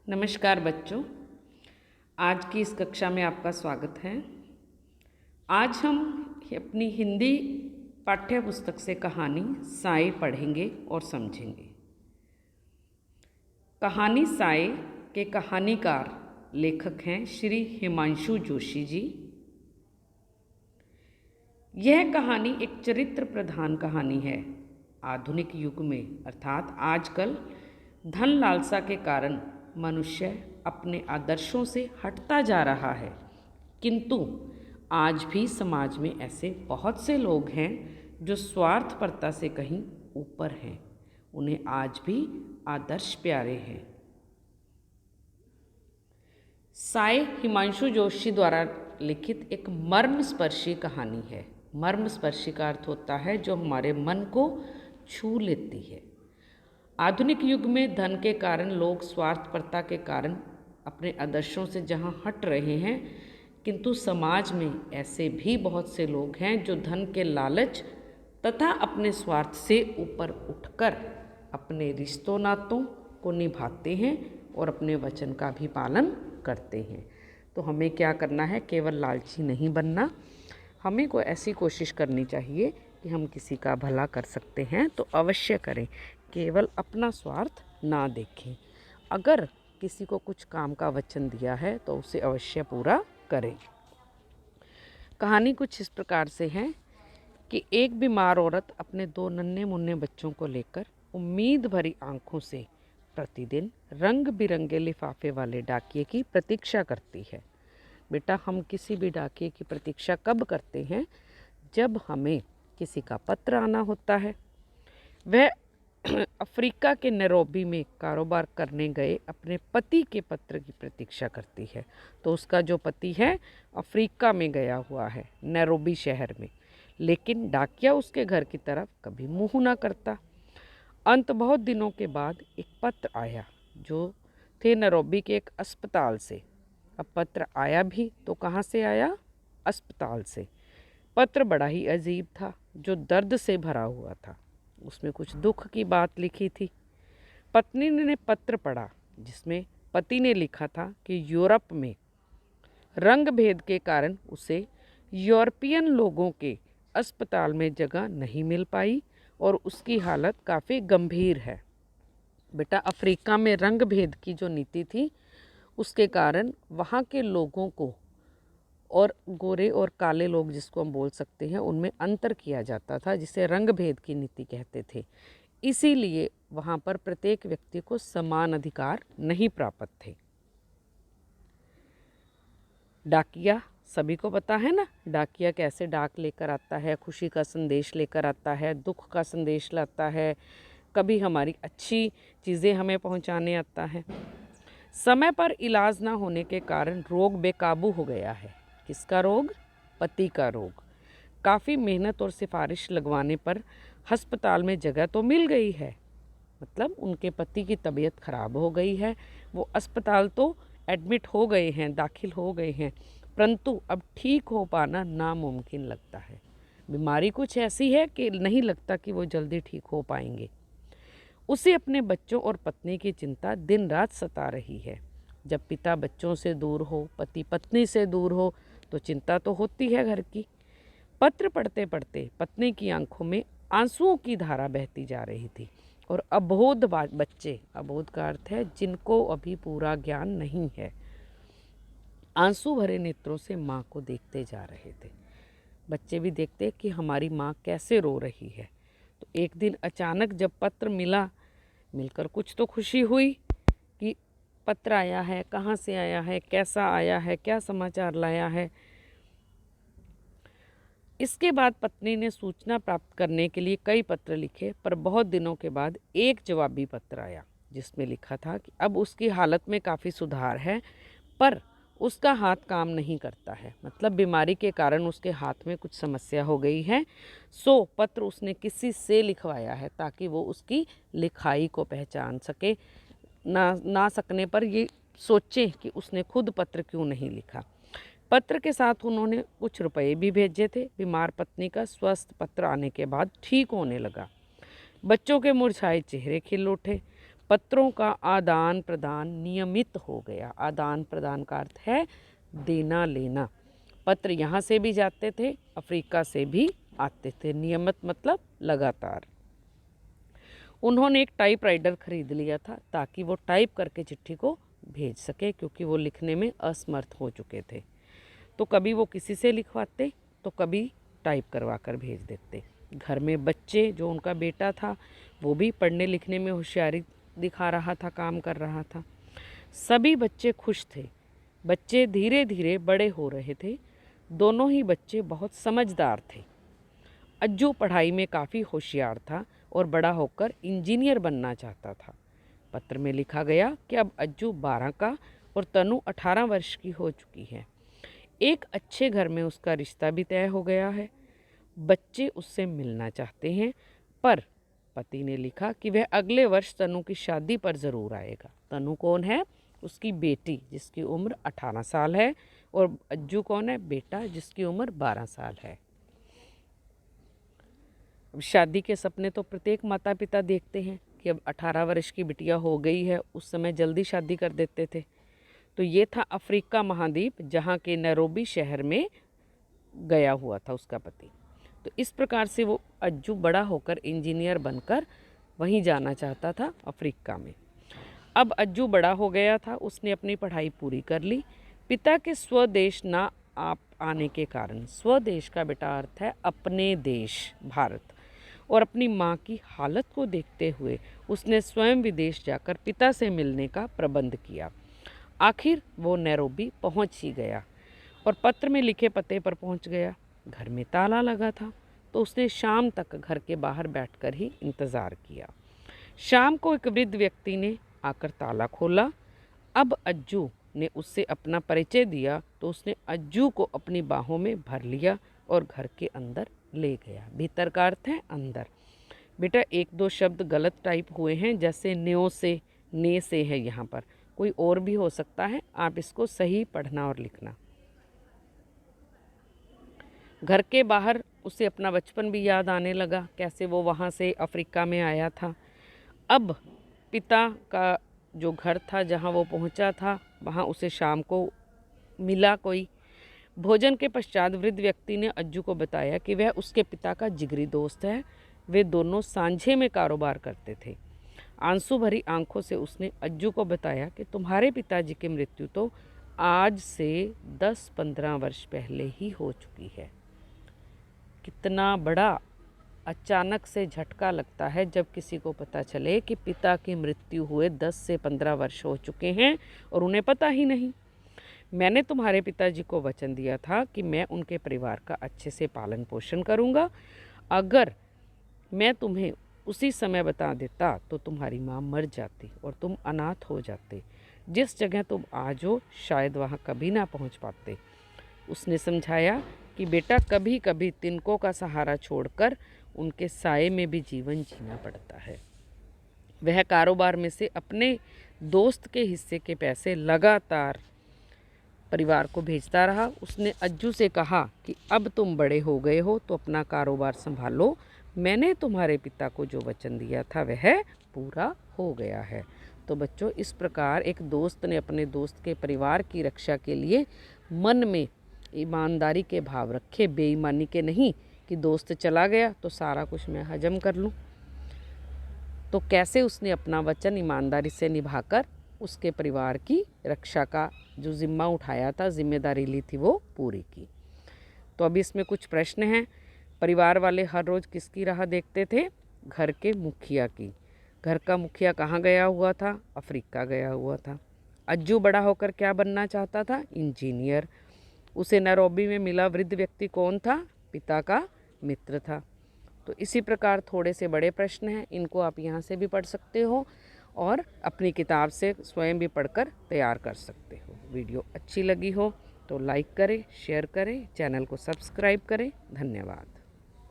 नमस्कार बच्चों, आज की इस कक्षा में आपका स्वागत है। आज हम अपनी हिंदी पाठ्य पुस्तक से कहानी साए पढ़ेंगे और समझेंगे। कहानी साए के कहानीकार लेखक हैं श्री हिमांशु जोशी जी। यह कहानी एक चरित्र प्रधान कहानी है। आधुनिक युग में अर्थात आजकल धन लालसा के कारण मनुष्य अपने आदर्शों से हटता जा रहा है, किंतु आज भी समाज में ऐसे बहुत से लोग हैं जो स्वार्थपरता से कहीं ऊपर हैं। उन्हें आज भी आदर्श प्यारे हैं। साए हिमांशु जोशी द्वारा लिखित एक मर्मस्पर्शी कहानी है। मर्मस्पर्शी का अर्थ होता है जो हमारे मन को छू लेती है। आधुनिक युग में धन के कारण लोग स्वार्थपरता के कारण अपने आदर्शों से जहां हट रहे हैं, किंतु समाज में ऐसे भी बहुत से लोग हैं जो धन के लालच तथा अपने स्वार्थ से ऊपर उठकर अपने रिश्तों नातों को निभाते हैं और अपने वचन का भी पालन करते हैं। तो हमें क्या करना है? केवल लालची नहीं बनना। हमें को ऐसी कोशिश करनी चाहिए कि हम किसी का भला कर सकते हैं तो अवश्य करें, केवल अपना स्वार्थ ना देखें। अगर किसी को कुछ काम का वचन दिया है तो उसे अवश्य पूरा करें। कहानी कुछ इस प्रकार से है कि एक बीमार औरत अपने 2 नन्हे मुन्ने बच्चों को लेकर उम्मीद भरी आंखों से प्रतिदिन रंग बिरंगे लिफाफे वाले डाकिये की प्रतीक्षा करती है। बेटा, हम किसी भी डाकिये की प्रतीक्षा कब करते हैं? जब हमें किसी का पत्र आना होता है। वह अफ्रीका के नैरोबी में कारोबार करने गए अपने पति के पत्र की प्रतीक्षा करती है। तो उसका जो पति है अफ्रीका में गया हुआ है, नैरोबी शहर में, लेकिन डाकिया उसके घर की तरफ कभी मुंह ना करता। अंत बहुत दिनों के बाद एक पत्र आया जो थे नैरोबी के एक अस्पताल से। अब पत्र आया भी तो कहाँ से आया? अस्पताल से। पत्र बड़ा ही अजीब था, जो दर्द से भरा हुआ था। उसमें कुछ दुख की बात लिखी थी। पत्नी ने पत्र पढ़ा जिसमें पति ने लिखा था कि यूरोप में रंग भेद के कारण उसे यूरोपियन लोगों के अस्पताल में जगह नहीं मिल पाई और उसकी हालत काफ़ी गंभीर है। बेटा, अफ्रीका में रंग भेद की जो नीति थी उसके कारण वहाँ के लोगों को और गोरे और काले लोग जिसको हम बोल सकते हैं उनमें अंतर किया जाता था, जिसे रंग भेद की नीति कहते थे। इसीलिए वहाँ पर प्रत्येक व्यक्ति को समान अधिकार नहीं प्राप्त थे। डाकिया सभी को पता है ना, डाकिया कैसे डाक लेकर आता है, खुशी का संदेश लेकर आता है, दुख का संदेश लाता है, कभी हमारी अच्छी चीज़ें हमें पहुँचाने आता है। समय पर इलाज ना होने के कारण रोग बेकाबू हो गया है। किसका रोग? पति का रोग। काफ़ी मेहनत और सिफारिश लगवाने पर अस्पताल में जगह तो मिल गई है, मतलब उनके पति की तबीयत खराब हो गई है, वो अस्पताल तो एडमिट हो गए हैं, दाखिल हो गए हैं, परंतु अब ठीक हो पाना नामुमकिन लगता है। बीमारी कुछ ऐसी है कि नहीं लगता कि वो जल्दी ठीक हो पाएंगे। उसे अपने बच्चों और पत्नी की चिंता दिन रात सता रही है। जब पिता बच्चों से दूर हो, पति पत्नी से दूर हो, तो चिंता तो होती है घर की। पत्र पढ़ते पढ़ते पत्नी की आंखों में आंसुओं की धारा बहती जा रही थी और अबोध बच्चे, अबोध का अर्थ है जिनको अभी पूरा ज्ञान नहीं है, आंसू भरे नेत्रों से माँ को देखते जा रहे थे। बच्चे भी देखते कि हमारी माँ कैसे रो रही है। तो एक दिन अचानक जब पत्र मिलकर कुछ तो खुशी हुई कि पत्र आया है, कहाँ से आया है, कैसा आया है, क्या समाचार लाया है। इसके बाद पत्नी ने सूचना प्राप्त करने के लिए कई पत्र लिखे, पर बहुत दिनों के बाद एक जवाबी पत्र आया जिसमें लिखा था कि अब उसकी हालत में काफ़ी सुधार है, पर उसका हाथ काम नहीं करता है, मतलब बीमारी के कारण उसके हाथ में कुछ समस्या हो गई है। सो पत्र उसने किसी से लिखवाया है ताकि वो उसकी लिखाई को पहचान सके। ना सकने पर ये सोचें कि उसने खुद पत्र क्यों नहीं लिखा। पत्र के साथ उन्होंने कुछ रुपए भी भेजे थे। बीमार पत्नी का स्वस्थ पत्र आने के बाद ठीक होने लगा। बच्चों के मुरझाए चेहरे खिल उठे। पत्रों का आदान प्रदान नियमित हो गया। आदान प्रदान का अर्थ है देना लेना। पत्र यहाँ से भी जाते थे, अफ्रीका से भी आते थे। नियमित मतलब लगातार। उन्होंने एक टाइपराइटर खरीद लिया था ताकि वो टाइप करके चिट्ठी को भेज सके, क्योंकि वो लिखने में असमर्थ हो चुके थे। तो कभी वो किसी से लिखवाते तो कभी टाइप करवा कर भेज देते। घर में बच्चे, जो उनका बेटा था, वो भी पढ़ने लिखने में होशियारी दिखा रहा था, काम कर रहा था। सभी बच्चे खुश थे। बच्चे धीरे धीरे बड़े हो रहे थे। दोनों ही बच्चे बहुत समझदार थे। अज्जू पढ़ाई में काफ़ी होशियार था और बड़ा होकर इंजीनियर बनना चाहता था। पत्र में लिखा गया कि अब अज्जू 12 का और तनु 18 वर्ष की हो चुकी है। एक अच्छे घर में उसका रिश्ता भी तय हो गया है। बच्चे उससे मिलना चाहते हैं, पर पति ने लिखा कि वह अगले वर्ष तनु की शादी पर ज़रूर आएगा। तनु कौन है? उसकी बेटी, जिसकी उम्र 18 साल है, और अज्जू कौन है? बेटा, जिसकी उम्र 12 साल है। अब शादी के सपने तो प्रत्येक माता पिता देखते हैं कि अब 18 वर्ष की बिटिया हो गई है, उस समय जल्दी शादी कर देते थे। तो ये था अफ्रीका महाद्वीप, जहाँ के नैरोबी शहर में गया हुआ था उसका पति। तो इस प्रकार से वो अज्जू बड़ा होकर इंजीनियर बनकर वहीं जाना चाहता था, अफ्रीका में। अब अज्जू बड़ा हो गया था, उसने अपनी पढ़ाई पूरी कर ली। पिता के स्वदेश ना आप आने के कारण, स्वदेश का बेटा अर्थ है अपने देश, भारत, और अपनी माँ की हालत को देखते हुए उसने स्वयं विदेश जाकर पिता से मिलने का प्रबंध किया। आखिर वो नैरोबी पहुँच ही गया और पत्र में लिखे पते पर पहुँच गया। घर में ताला लगा था, तो उसने शाम तक घर के बाहर बैठकर ही इंतज़ार किया। शाम को एक वृद्ध व्यक्ति ने आकर ताला खोला। अब अज्जू ने उससे अपना परिचय दिया, तो उसने अज्जू को अपनी बाहों में भर लिया और घर के अंदर ले गया। भीतर का अर्थ है अंदर। बेटा, एक दो शब्द गलत टाइप हुए हैं, जैसे न्यो से, ने से है, यहाँ पर कोई और भी हो सकता है। आप इसको सही पढ़ना और लिखना। घर के बाहर उसे अपना बचपन भी याद आने लगा, कैसे वो वहाँ से अफ्रीका में आया था। अब पिता का जो घर था, जहाँ वो पहुँचा था, वहाँ उसे शाम को मिला कोई। भोजन के पश्चात वृद्ध व्यक्ति ने अज्जू को बताया कि वह उसके पिता का जिगरी दोस्त है। वे दोनों सांझे में कारोबार करते थे। आंसू भरी आंखों से उसने अज्जू को बताया कि तुम्हारे पिताजी की मृत्यु तो आज से 10-15 वर्ष पहले ही हो चुकी है। कितना बड़ा अचानक से झटका लगता है जब किसी को पता चले कि पिता की मृत्यु हुए 10 से 15 वर्ष हो चुके हैं और उन्हें पता ही नहीं। मैंने तुम्हारे पिताजी को वचन दिया था कि मैं उनके परिवार का अच्छे से पालन पोषण करूंगा। अगर मैं तुम्हें उसी समय बता देता तो तुम्हारी माँ मर जाती और तुम अनाथ हो जाते। जिस जगह तुम आज हो, शायद वहाँ कभी ना पहुँच पाते। उसने समझाया कि बेटा, कभी कभी तिनकों का सहारा छोड़कर उनके साये में भी जीवन जीना पड़ता है। वह कारोबार में से अपने दोस्त के हिस्से के पैसे लगातार परिवार को भेजता रहा। उसने अज्जू से कहा कि अब तुम बड़े हो गए हो तो अपना कारोबार संभालो। मैंने तुम्हारे पिता को जो वचन दिया था वह पूरा हो गया है। तो बच्चों, इस प्रकार एक दोस्त ने अपने दोस्त के परिवार की रक्षा के लिए मन में ईमानदारी के भाव रखे, बेईमानी के नहीं कि दोस्त चला गया तो सारा कुछ मैं हजम कर लूँ। तो कैसे उसने अपना वचन ईमानदारी से निभाकर उसके परिवार की रक्षा का जो जिम्मा उठाया था, जिम्मेदारी ली थी, वो पूरी की। तो अभी इसमें कुछ प्रश्न हैं। परिवार वाले हर रोज़ किसकी राह देखते थे? घर के मुखिया की। घर का मुखिया कहाँ गया हुआ था? अफ्रीका गया हुआ था। अज्जू बड़ा होकर क्या बनना चाहता था? इंजीनियर। उसे नैरोबी में मिला वृद्ध व्यक्ति कौन था? पिता का मित्र था। तो इसी प्रकार थोड़े से बड़े प्रश्न हैं, इनको आप यहाँ से भी पढ़ सकते हो और अपनी किताब से स्वयं भी पढ़कर तैयार कर सकते हो। वीडियो अच्छी लगी हो तो लाइक करें, शेयर करें, चैनल को सब्सक्राइब करें। धन्यवाद।